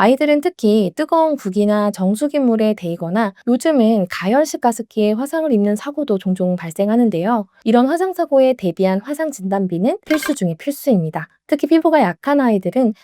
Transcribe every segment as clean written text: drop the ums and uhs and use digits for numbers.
아이들은 특히 뜨거운 국이나 정수기 물에 데이거나 요즘은 가열식 가습기에 화상을 입는 사고도 종종 발생하는데요. 이런 화상 사고에 대비한 화상 진단비는 필수 중에 필수입니다. 특히 피부가 약한 아이들은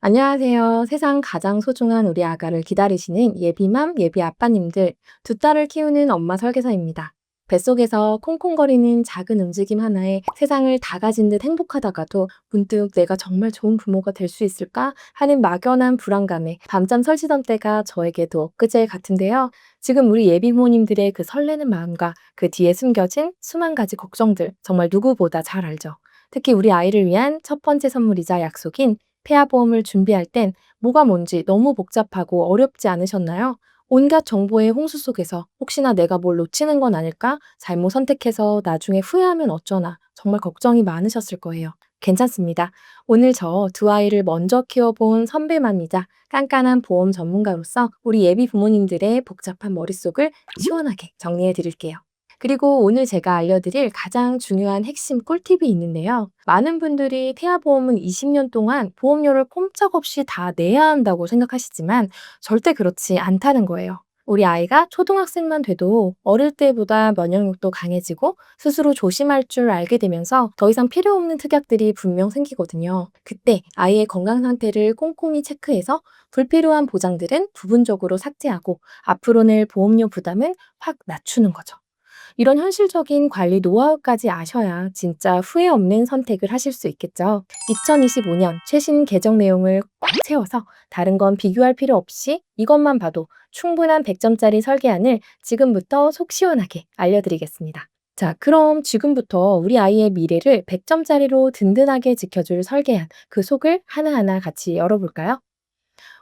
안녕하세요. 세상 가장 소중한 우리 아가를 기다리시는 예비맘, 예비 아빠님들, 두 딸을 키우는 엄마 설계사입니다. 뱃속에서 콩콩거리는 작은 움직임 하나에 세상을 다 가진 듯 행복하다가도 문득 내가 정말 좋은 부모가 될 수 있을까 하는 막연한 불안감에 밤잠 설치던 때가 저에게도 엊그제 같은데요. 지금 우리 예비 부모님들의 그 설레는 마음과 그 뒤에 숨겨진 수만 가지 걱정들 정말 누구보다 잘 알죠. 특히 우리 아이를 위한 첫 번째 선물이자 약속인 폐아보험을 준비할 땐 뭐가 뭔지 너무 복잡하고 어렵지 않으셨나요? 온갖 정보의 홍수 속에서 혹시나 내가 뭘 놓치는 건 아닐까? 잘못 선택해서 나중에 후회하면 어쩌나 정말 걱정이 많으셨을 거예요. 괜찮습니다. 오늘 저 두 아이를 먼저 키워본 선배맘이자 깐깐한 보험 전문가로서 우리 예비 부모님들의 복잡한 머릿속을 시원하게 정리해 드릴게요. 그리고 오늘 제가 알려드릴 가장 중요한 핵심 꿀팁이 있는데요. 많은 분들이 태아보험은 20년 동안 보험료를 꼼짝없이 다 내야 한다고 생각하시지만 절대 그렇지 않다는 거예요. 우리 아이가 초등학생만 돼도 어릴 때보다 면역력도 강해지고 스스로 조심할 줄 알게 되면서 더 이상 필요 없는 특약들이 분명 생기거든요. 그때 아이의 건강 상태를 꼼꼼히 체크해서 불필요한 보장들은 부분적으로 삭제하고 앞으로 낼 보험료 부담을 확 낮추는 거죠. 이런 현실적인 관리 노하우까지 아셔야 진짜 후회 없는 선택을 하실 수 있겠죠. 2025년 최신 개정 내용을 꽉 채워서 다른 건 비교할 필요 없이 이것만 봐도 충분한 100점짜리 설계안을 지금부터 속 시원하게 알려드리겠습니다. 자, 그럼 지금부터 우리 아이의 미래를 100점짜리로 든든하게 지켜줄 설계안, 그 속을 하나하나 같이 열어볼까요?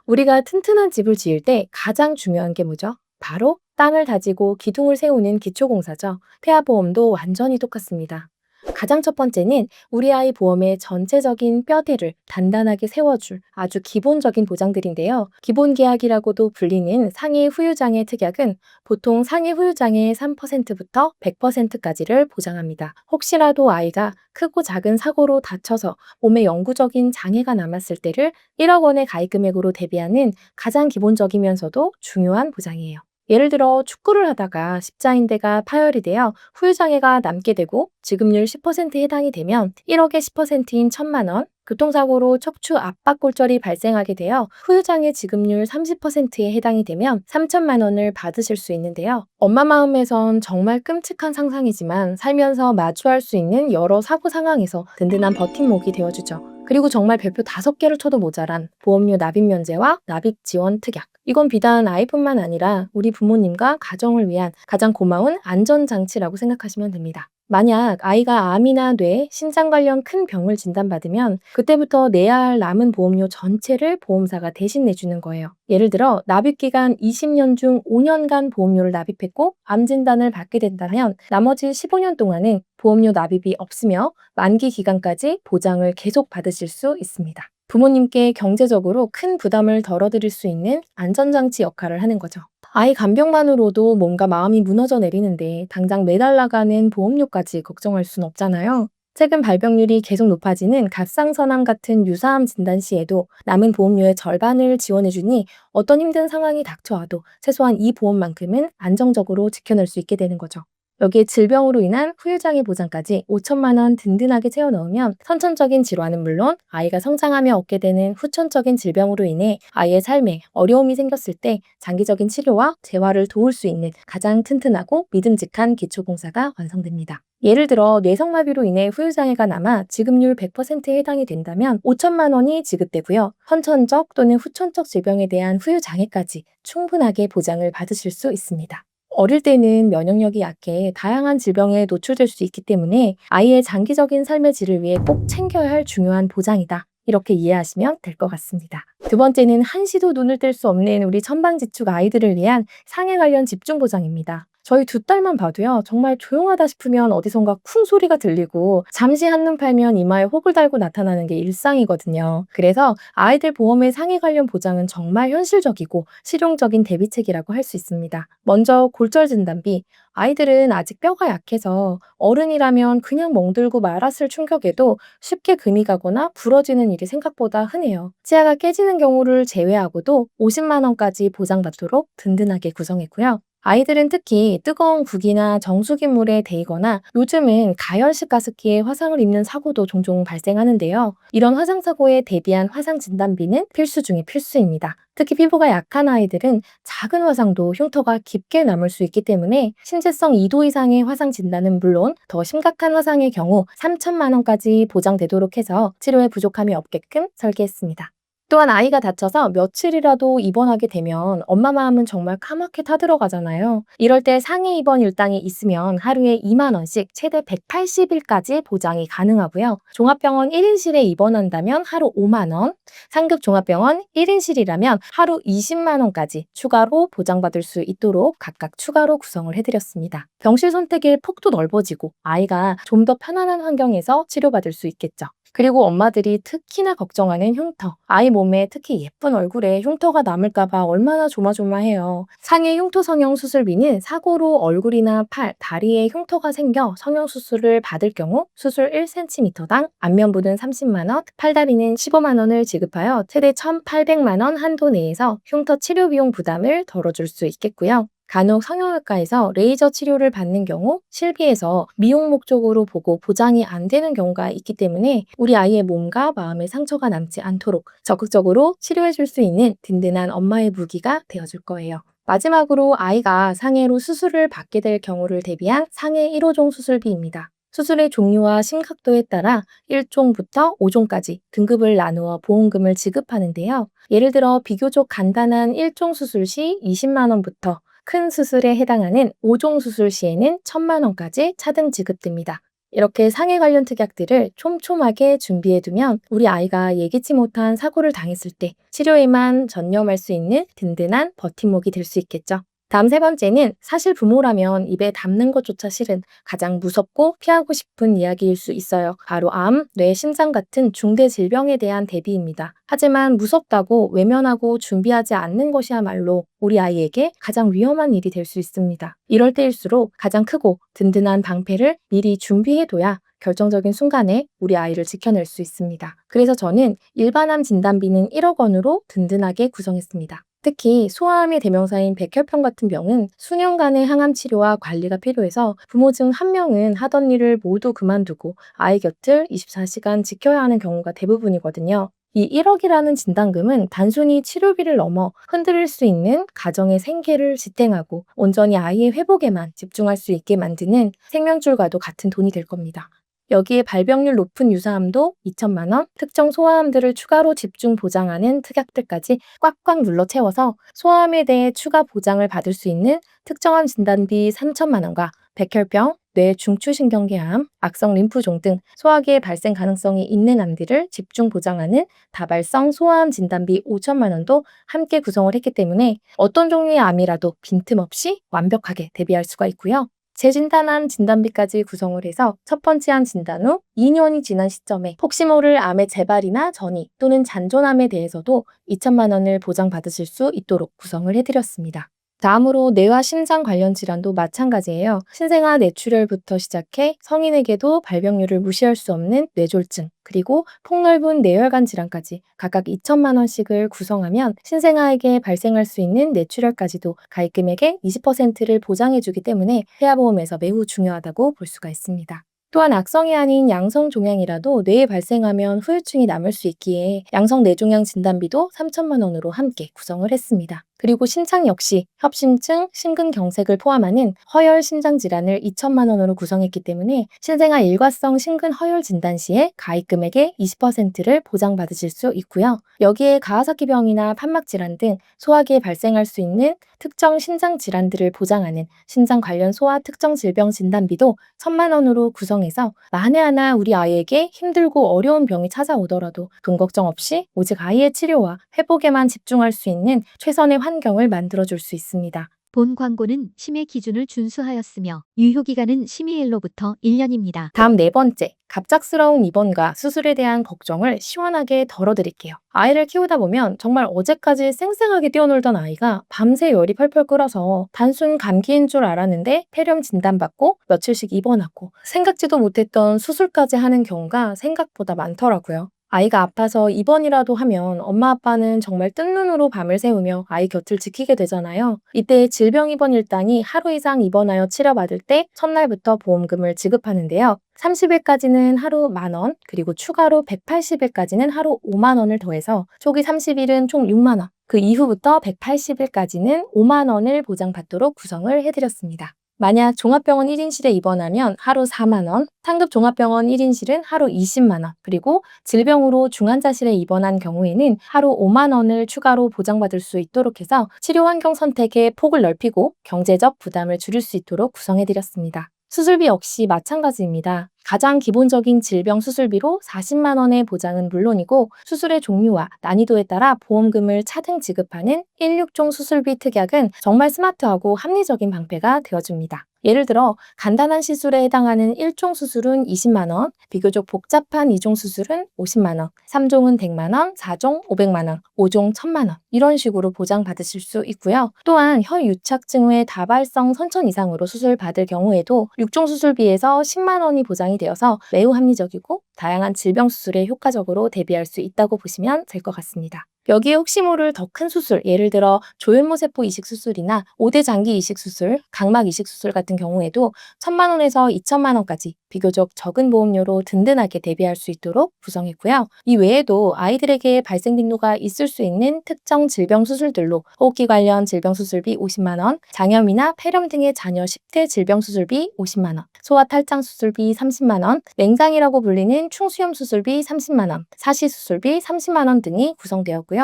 우리가 튼튼한 집을 지을 때 가장 중요한 게 뭐죠? 바로 땅을 다지고 기둥을 세우는 기초공사죠. 폐하보험도 완전히 똑같습니다. 가장 첫 번째는 우리 아이 보험의 전체적인 뼈대를 단단하게 세워줄 아주 기본적인 보장들인데요. 기본계약이라고도 불리는 상해 후유장애 특약은 보통 상해 후유장애 3%부터 100%까지를 보장합니다. 혹시라도 아이가 크고 작은 사고로 다쳐서 몸에 영구적인 장애가 남았을 때를 1억 원의 가입 금액으로 대비하는 가장 기본적이면서도 중요한 보장이에요. 예를 들어 축구를 하다가 십자인대가 파열이 되어 후유장애가 남게 되고 지급률 10%에 해당이 되면 1억의 10%인 1,000만 원, 교통사고로 척추 압박골절이 발생하게 되어 후유장애 지급률 30%에 해당이 되면 3천만 원을 받으실 수 있는데요. 엄마 마음에선 정말 끔찍한 상상이지만 살면서 마주할 수 있는 여러 사고 상황에서 든든한 버팀목이 되어주죠. 그리고 정말 별표 5개를 쳐도 모자란 보험료 납입 면제와 납입 지원 특약. 이건 비단 아이뿐만 아니라 우리 부모님과 가정을 위한 가장 고마운 안전장치라고 생각하시면 됩니다. 만약 아이가 암이나 뇌, 신장 관련 큰 병을 진단받으면 그때부터 내야 할 남은 보험료 전체를 보험사가 대신 내주는 거예요. 예를 들어 납입기간 20년 중 5년간 보험료를 납입했고 암 진단을 받게 된다면 나머지 15년 동안은 보험료 납입이 없으며 만기 기간까지 보장을 계속 받으실 수 있습니다. 부모님께 경제적으로 큰 부담을 덜어드릴 수 있는 안전장치 역할을 하는 거죠. 아이 간병만으로도 뭔가 마음이 무너져 내리는데 당장 매달 나가는 보험료까지 걱정할 순 없잖아요. 최근 발병률이 계속 높아지는 갑상선암 같은 유사암 진단 시에도 남은 보험료의 절반을 지원해주니 어떤 힘든 상황이 닥쳐와도 최소한 이 보험만큼은 안정적으로 지켜낼 수 있게 되는 거죠. 여기에 질병으로 인한 후유장애 보장까지 5천만 원 든든하게 채워 넣으면 선천적인 질환은 물론 아이가 성장하며 얻게 되는 후천적인 질병으로 인해 아이의 삶에 어려움이 생겼을 때 장기적인 치료와 재활을 도울 수 있는 가장 튼튼하고 믿음직한 기초공사가 완성됩니다. 예를 들어 뇌성마비로 인해 후유장애가 남아 지급률 100%에 해당이 된다면 5천만 원이 지급되고요. 선천적 또는 후천적 질병에 대한 후유장애까지 충분하게 보장을 받으실 수 있습니다. 어릴 때는 면역력이 약해 다양한 질병에 노출될 수 있기 때문에 아이의 장기적인 삶의 질을 위해 꼭 챙겨야 할 중요한 보장이다. 이렇게 이해하시면 될 것 같습니다. 두 번째는 한시도 눈을 뗄 수 없는 우리 천방지축 아이들을 위한 상해 관련 집중 보장입니다. 저희 두 딸만 봐도요, 정말 조용하다 싶으면 어디선가 쿵 소리가 들리고 잠시 한눈 팔면 이마에 혹을 달고 나타나는 게 일상이거든요. 그래서 아이들 보험의 상해 관련 보장은 정말 현실적이고 실용적인 대비책이라고 할 수 있습니다. 먼저 골절 진단비. 아이들은 아직 뼈가 약해서 어른이라면 그냥 멍들고 말았을 충격에도 쉽게 금이 가거나 부러지는 일이 생각보다 흔해요. 치아가 깨지는 경우를 제외하고도 50만 원까지 보장받도록 든든하게 구성했고요. 아이들은 특히 뜨거운 국이나 정수기 물에 데이거나 요즘은 가열식 가습기에 화상을 입는 사고도 종종 발생하는데요. 이런 화상 사고에 대비한 화상 진단비는 필수 중의 필수입니다. 특히 피부가 약한 아이들은 작은 화상도 흉터가 깊게 남을 수 있기 때문에 신체성 2도 이상의 화상 진단은 물론 더 심각한 화상의 경우 3천만 원까지 보장되도록 해서 치료에 부족함이 없게끔 설계했습니다. 또한 아이가 다쳐서 며칠이라도 입원하게 되면 엄마 마음은 정말 까맣게 타들어가잖아요. 이럴 때 상해 입원 일당이 있으면 하루에 2만 원씩 최대 180일까지 보장이 가능하고요. 종합병원 1인실에 입원한다면 하루 5만 원, 상급 종합병원 1인실이라면 하루 20만 원까지 추가로 보장받을 수 있도록 각각 추가로 구성을 해드렸습니다. 병실 선택의 폭도 넓어지고 아이가 좀 더 편안한 환경에서 치료받을 수 있겠죠. 그리고 엄마들이 특히나 걱정하는 흉터. 아이 몸에 특히 예쁜 얼굴에 흉터가 남을까봐 얼마나 조마조마해요. 상해 흉터 성형 수술비는 사고로 얼굴이나 팔, 다리에 흉터가 생겨 성형 수술을 받을 경우 수술 1cm당 안면부는 30만 원, 팔다리는 15만 원을 지급하여 최대 1,800만 원 한도 내에서 흉터 치료 비용 부담을 덜어줄 수 있겠고요. 간혹 성형외과에서 레이저 치료를 받는 경우 실비에서 미용 목적으로 보고 보장이 안 되는 경우가 있기 때문에 우리 아이의 몸과 마음에 상처가 남지 않도록 적극적으로 치료해 줄 수 있는 든든한 엄마의 무기가 되어줄 거예요. 마지막으로 아이가 상해로 수술을 받게 될 경우를 대비한 상해 1호종 수술비입니다. 수술의 종류와 심각도에 따라 1종부터 5종까지 등급을 나누어 보험금을 지급하는데요. 예를 들어 비교적 간단한 1종 수술 시 20만 원부터 큰 수술에 해당하는 5종 수술 시에는 1,000만 원까지 차등 지급됩니다. 이렇게 상해 관련 특약들을 촘촘하게 준비해두면 우리 아이가 예기치 못한 사고를 당했을 때 치료에만 전념할 수 있는 든든한 버팀목이 될 수 있겠죠. 다음 세 번째는 사실 부모라면 입에 담는 것조차 싫은 가장 무섭고 피하고 싶은 이야기일 수 있어요. 바로 암, 뇌, 심장 같은 중대 질병에 대한 대비입니다. 하지만 무섭다고 외면하고 준비하지 않는 것이야말로 우리 아이에게 가장 위험한 일이 될 수 있습니다. 이럴 때일수록 가장 크고 든든한 방패를 미리 준비해둬야 결정적인 순간에 우리 아이를 지켜낼 수 있습니다. 그래서 저는 일반암 진단비는 1억 원으로 든든하게 구성했습니다. 특히 소아암의 대명사인 백혈병 같은 병은 수년간의 항암 치료와 관리가 필요해서 부모 중 한 명은 하던 일을 모두 그만두고 아이 곁을 24시간 지켜야 하는 경우가 대부분이거든요. 이 1억이라는 진단금은 단순히 치료비를 넘어 흔들릴 수 있는 가정의 생계를 지탱하고 온전히 아이의 회복에만 집중할 수 있게 만드는 생명줄과도 같은 돈이 될 겁니다. 여기에 발병률 높은 유사암도 2천만 원, 특정 소아암들을 추가로 집중 보장하는 특약들까지 꽉꽉 눌러 채워서 소아암에 대해 추가 보장을 받을 수 있는 특정암 진단비 3천만 원과 백혈병, 뇌 중추신경계암, 악성 림프종 등 소화기의 발생 가능성이 있는 암들을 집중 보장하는 다발성 소아암 진단비 5천만 원도 함께 구성을 했기 때문에 어떤 종류의 암이라도 빈틈없이 완벽하게 대비할 수가 있고요. 재진단한 진단비까지 구성을 해서 첫 번째 암 진단 후 2년이 지난 시점에 혹시 모를 암의 재발이나 전이 또는 잔존암에 대해서도 2천만 원을 보장받으실 수 있도록 구성을 해드렸습니다. 다음으로 뇌와 심장 관련 질환도 마찬가지예요. 신생아 뇌출혈부터 시작해 성인에게도 발병률을 무시할 수 없는 뇌졸중, 그리고 폭넓은 뇌혈관 질환까지 각각 2천만 원씩을 구성하면 신생아에게 발생할 수 있는 뇌출혈까지도 가입 금액의 20%를 보장해주기 때문에 태아보험에서 매우 중요하다고 볼 수가 있습니다. 또한 악성이 아닌 양성 종양이라도 뇌에 발생하면 후유증이 남을 수 있기에 양성 뇌종양 진단비도 3천만 원으로 함께 구성을 했습니다. 그리고 신장 역시 협심증, 심근경색을 포함하는 허혈 신장 질환을 2천만 원으로 구성했기 때문에 신생아 일과성 심근 허혈 진단 시에 가입 금액의 20%를 보장받으실 수 있고요. 여기에 가와사키병이나 판막 질환 등 소화기에 발생할 수 있는 특정 신장 질환들을 보장하는 신장 관련 소아 특정 질병 진단비도 1,000만 원으로 구성해서 만에 하나 우리 아이에게 힘들고 어려운 병이 찾아오더라도 돈 걱정 없이 오직 아이의 치료와 회복에만 집중할 수 있는 최선의 환경을 만들어줄 수 있습니다. 본 광고는 심의 기준을 준수하였으며 유효기간은 심의일로부터 1년입니다. 다음 네 번째, 갑작스러운 입원과 수술에 대한 걱정을 시원하게 덜어드릴게요. 아이를 키우다 보면 정말 어제까지 쌩쌩하게 뛰어놀던 아이가 밤새 열이 펄펄 끓어서 단순 감기인 줄 알았는데 폐렴 진단받고 며칠씩 입원하고 생각지도 못했던 수술까지 하는 경우가 생각보다 많더라고요. 아이가 아파서 입원이라도 하면 엄마 아빠는 정말 뜬 눈으로 밤을 새우며 아이 곁을 지키게 되잖아요. 이때 질병 입원 일당이 하루 이상 입원하여 치료받을 때 첫날부터 보험금을 지급하는데요. 30일까지는 하루 10,000원, 그리고 추가로 180일까지는 하루 5만 원을 더해서 초기 30일은 총 6만 원, 그 이후부터 180일까지는 5만 원을 보장받도록 구성을 해드렸습니다. 만약 종합병원 1인실에 입원하면 하루 4만 원, 상급 종합병원 1인실은 하루 20만 원, 그리고 질병으로 중환자실에 입원한 경우에는 하루 5만 원을 추가로 보장받을 수 있도록 해서 치료 환경 선택의 폭을 넓히고 경제적 부담을 줄일 수 있도록 구성해드렸습니다. 수술비 역시 마찬가지입니다. 가장 기본적인 질병 수술비로 40만 원의 보장은 물론이고 수술의 종류와 난이도에 따라 보험금을 차등 지급하는 16종 수술비 특약은 정말 스마트하고 합리적인 방패가 되어줍니다. 예를 들어 간단한 시술에 해당하는 1종 수술은 20만 원, 비교적 복잡한 2종 수술은 50만 원, 3종은 100만 원, 4종 500만 원, 5종 1000만 원 이런 식으로 보장받으실 수 있고요. 또한 혀유착증 후에 다발성 선천 이상으로 수술받을 경우에도 6종 수술비에서 10만 원이 보장이 되어서 매우 합리적이고 다양한 질병 수술에 효과적으로 대비할 수 있다고 보시면 될 것 같습니다. 여기에 혹시 모를 더 큰 수술, 예를 들어 조현모세포 이식 수술이나 5대 장기 이식 수술, 각막 이식 수술 같은 경우에도 1,000만 원에서 2천만 원까지 비교적 적은 보험료로 든든하게 대비할 수 있도록 구성했고요. 이 외에도 아이들에게 발생 빈도가 있을 수 있는 특정 질병 수술들로 호흡기 관련 질병 수술비 50만 원, 장염이나 폐렴 등의 자녀 10대 질병 수술비 50만 원, 소아 탈장 수술비 30만 원, 맹장이라고 불리는 충수염 수술비 30만 원, 사시 수술비 30만 원 등이 구성되었고요.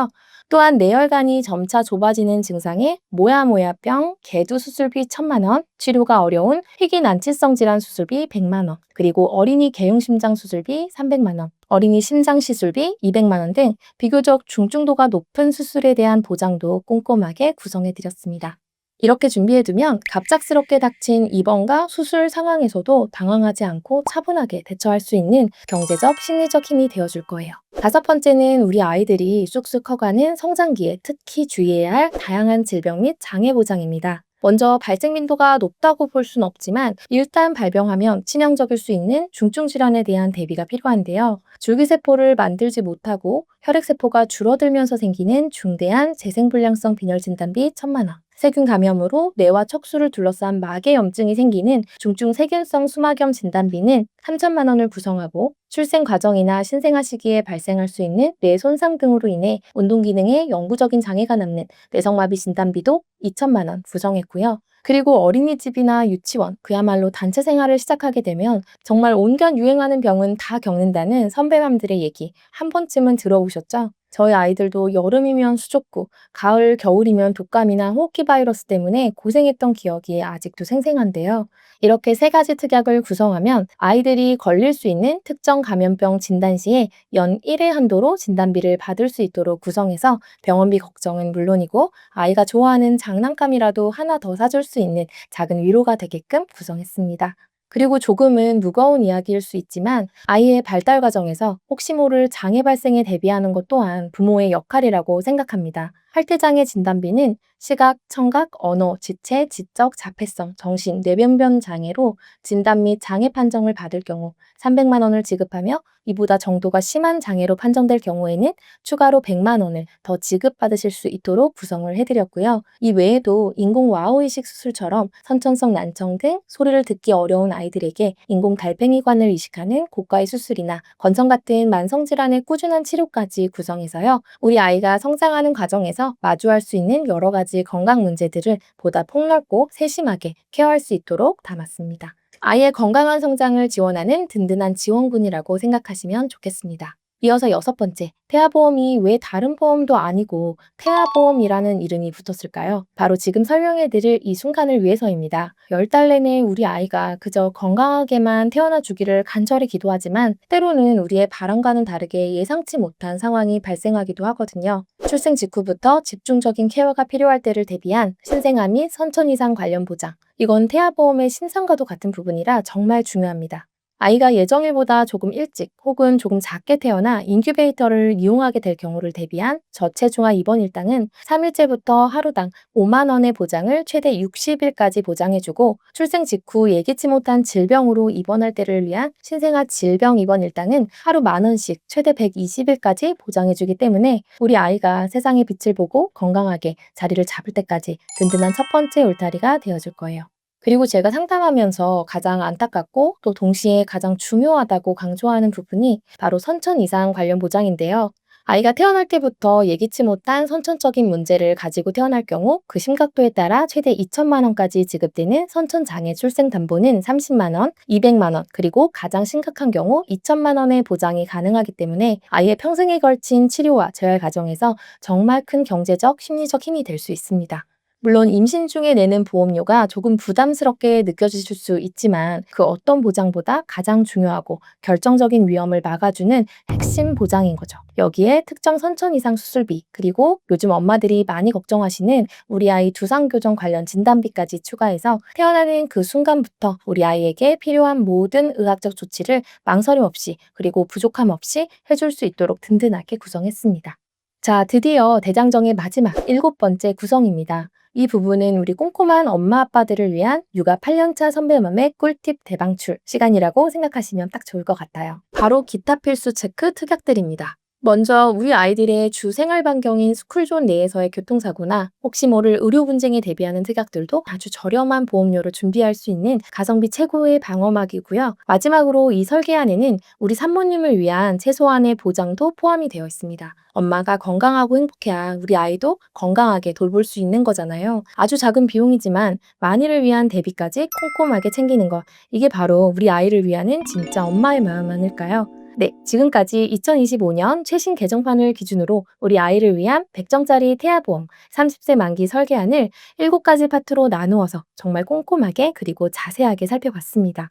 또한 뇌혈관이 점차 좁아지는 증상의 모야모야병, 개두 수술비 1,000만 원, 치료가 어려운 희귀난치성 질환 수술비 100만 원, 그리고 어린이 개용심장 수술비 300만 원, 어린이 심장 시술비 200만 원 등 비교적 중증도가 높은 수술에 대한 보장도 꼼꼼하게 구성해드렸습니다. 이렇게 준비해두면 갑작스럽게 닥친 입원과 수술 상황에서도 당황하지 않고 차분하게 대처할 수 있는 경제적, 심리적 힘이 되어줄 거예요. 다섯 번째는 우리 아이들이 쑥쑥 커가는 성장기에 특히 주의해야 할 다양한 질병 및 장애 보장입니다. 먼저 발생 빈도가 높다고 볼 수는 없지만 일단 발병하면 치명적일 수 있는 중증 질환에 대한 대비가 필요한데요. 줄기세포를 만들지 못하고 혈액세포가 줄어들면서 생기는 중대한 재생불량성 빈혈 진단비 1,000만 원. 세균 감염으로 뇌와 척수를 둘러싼 막의염증이 생기는 중증 세균성 수막염 진단비는 3천만 원을 구성하고 출생 과정이나 신생아 시기에 발생할 수 있는 뇌 손상 등으로 인해 운동 기능에 영구적인 장애가 남는 뇌성마비 진단비도 2천만 원 구성했고요. 그리고 어린이집이나 유치원, 그야말로 단체 생활을 시작하게 되면 정말 온갖 유행하는 병은 다 겪는다는 선배맘들의 얘기 한 번쯤은 들어보셨죠? 저희 아이들도 여름이면 수족구, 가을, 겨울이면 독감이나 호흡기 바이러스 때문에 고생했던 기억이 아직도 생생한데요. 이렇게 세 가지 특약을 구성하면 아이들이 걸릴 수 있는 특정 감염병 진단 시에 연 1회 한도로 진단비를 받을 수 있도록 구성해서 병원비 걱정은 물론이고 아이가 좋아하는 장난감이라도 하나 더 사줄 수 있는 작은 위로가 되게끔 구성했습니다. 그리고 조금은 무거운 이야기일 수 있지만 아이의 발달 과정에서 혹시 모를 장애 발생에 대비하는 것 또한 부모의 역할이라고 생각합니다. 할대장애 진단비는 시각, 청각, 언어, 지체, 지적, 자폐성, 정신, 뇌변변 장애로 진단 및 장애 판정을 받을 경우 300만 원을 지급하며 이보다 정도가 심한 장애로 판정될 경우에는 추가로 100만 원을 더 지급받으실 수 있도록 구성을 해드렸고요. 이 외에도 인공 와우 이식 수술처럼 선천성 난청 등 소리를 듣기 어려운 아이들에게 인공 달팽이관을 이식하는 고가의 수술이나 건성 같은 만성질환의 꾸준한 치료까지 구성해서요. 우리 아이가 성장하는 과정에서 마주할 수 있는 여러 가지 건강 문제들을 보다 폭넓고 세심하게 케어할 수 있도록 담았습니다. 아이의 건강한 성장을 지원하는 든든한 지원군이라고 생각하시면 좋겠습니다. 이어서 6번째, 태아보험이 왜 다른 보험도 아니고 태아보험이라는 이름이 붙었을까요? 바로 지금 설명해드릴 이 순간을 위해서입니다. 10달 내내 우리 아이가 그저 건강하게만 태어나 주기를 간절히 기도하지만 때로는 우리의 바람과는 다르게 예상치 못한 상황이 발생하기도 하거든요. 출생 직후부터 집중적인 케어가 필요할 때를 대비한 신생아 및 선천 이상 관련 보장. 이건 태아보험의 신상과도 같은 부분이라 정말 중요합니다. 아이가 예정일보다 조금 일찍 혹은 조금 작게 태어나 인큐베이터를 이용하게 될 경우를 대비한 저체중아 입원 일당은 3일째부터 하루당 5만 원의 보장을 최대 60일까지 보장해주고 출생 직후 예기치 못한 질병으로 입원할 때를 위한 신생아 질병 입원 일당은 하루 10,000원씩 최대 120일까지 보장해주기 때문에 우리 아이가 세상의 빛을 보고 건강하게 자리를 잡을 때까지 든든한 첫 번째 울타리가 되어줄 거예요. 그리고 제가 상담하면서 가장 안타깝고 또 동시에 가장 중요하다고 강조하는 부분이 바로 선천 이상 관련 보장인데요. 아이가 태어날 때부터 예기치 못한 선천적인 문제를 가지고 태어날 경우 그 심각도에 따라 최대 2천만 원까지 지급되는 선천장애 출생담보는 30만 원, 200만 원, 그리고 가장 심각한 경우 2천만 원의 보장이 가능하기 때문에 아이의 평생에 걸친 치료와 재활 과정에서 정말 큰 경제적, 심리적 힘이 될 수 있습니다. 물론 임신 중에 내는 보험료가 조금 부담스럽게 느껴지실 수 있지만 그 어떤 보장보다 가장 중요하고 결정적인 위험을 막아주는 핵심 보장인 거죠. 여기에 특정 선천 이상 수술비, 그리고 요즘 엄마들이 많이 걱정하시는 우리 아이 두상교정 관련 진단비까지 추가해서 태어나는 그 순간부터 우리 아이에게 필요한 모든 의학적 조치를 망설임 없이 그리고 부족함 없이 해줄 수 있도록 든든하게 구성했습니다. 자, 드디어 대장정의 마지막 7번째 구성입니다. 이 부분은 우리 꼼꼼한 엄마 아빠들을 위한 육아 8년차 선배맘의 꿀팁 대방출 시간이라고 생각하시면 딱 좋을 것 같아요. 바로 기타 필수 체크 특약들입니다. 먼저 우리 아이들의 주 생활 반경인 스쿨존 내에서의 교통사고나 혹시 모를 의료 분쟁에 대비하는 특약들도 아주 저렴한 보험료로 준비할 수 있는 가성비 최고의 방어막이고요. 마지막으로 이 설계안에는 우리 산모님을 위한 최소한의 보장도 포함이 되어 있습니다. 엄마가 건강하고 행복해야 우리 아이도 건강하게 돌볼 수 있는 거잖아요. 아주 작은 비용이지만 만일을 위한 대비까지 꼼꼼하게 챙기는 것. 이게 바로 우리 아이를 위하는 진짜 엄마의 마음 아닐까요? 네, 지금까지 2025년 최신 개정판을 기준으로 우리 아이를 위한 100점짜리 태아보험 30세 만기 설계안을 7가지 파트로 나누어서 정말 꼼꼼하게 그리고 자세하게 살펴봤습니다.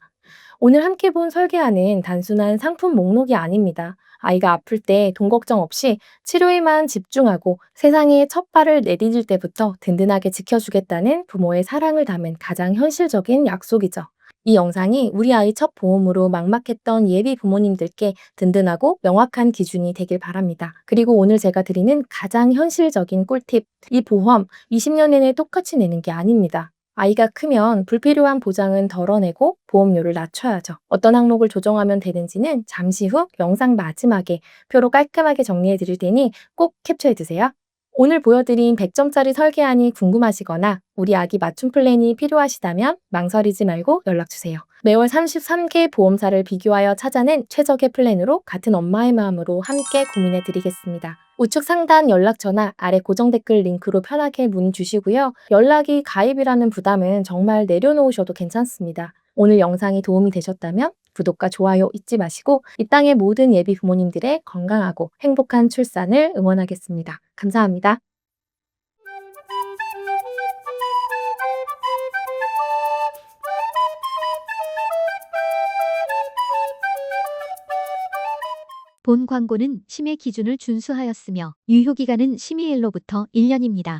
오늘 함께 본 설계안은 단순한 상품 목록이 아닙니다. 아이가 아플 때 돈 걱정 없이 치료에만 집중하고 세상에 첫 발을 내디딜 때부터 든든하게 지켜주겠다는 부모의 사랑을 담은 가장 현실적인 약속이죠. 이 영상이 우리 아이 첫 보험으로 막막했던 예비 부모님들께 든든하고 명확한 기준이 되길 바랍니다. 그리고 오늘 제가 드리는 가장 현실적인 꿀팁, 이 보험 20년 내내 똑같이 내는 게 아닙니다. 아이가 크면 불필요한 보장은 덜어내고 보험료를 낮춰야죠. 어떤 항목을 조정하면 되는지는 잠시 후 영상 마지막에 표로 깔끔하게 정리해 드릴 테니 꼭 캡처해 두세요. 오늘 보여드린 100점짜리 설계안이 궁금하시거나 우리 아기 맞춤 플랜이 필요하시다면 망설이지 말고 연락주세요. 매월 33개 보험사를 비교하여 찾아낸 최적의 플랜으로 같은 엄마의 마음으로 함께 고민해 드리겠습니다. 우측 상단 연락처나 아래 고정 댓글 링크로 편하게 문의 주시고요. 연락이 가입이라는 부담은 정말 내려놓으셔도 괜찮습니다. 오늘 영상이 도움이 되셨다면 구독과 좋아요 잊지 마시고 이 땅의 모든 예비 부모님들의 건강하고 행복한 출산을 응원하겠습니다. 감사합니다. 본 광고는 심의 기준을 준수하였으며 유효기간은 심의일로부터 1년입니다.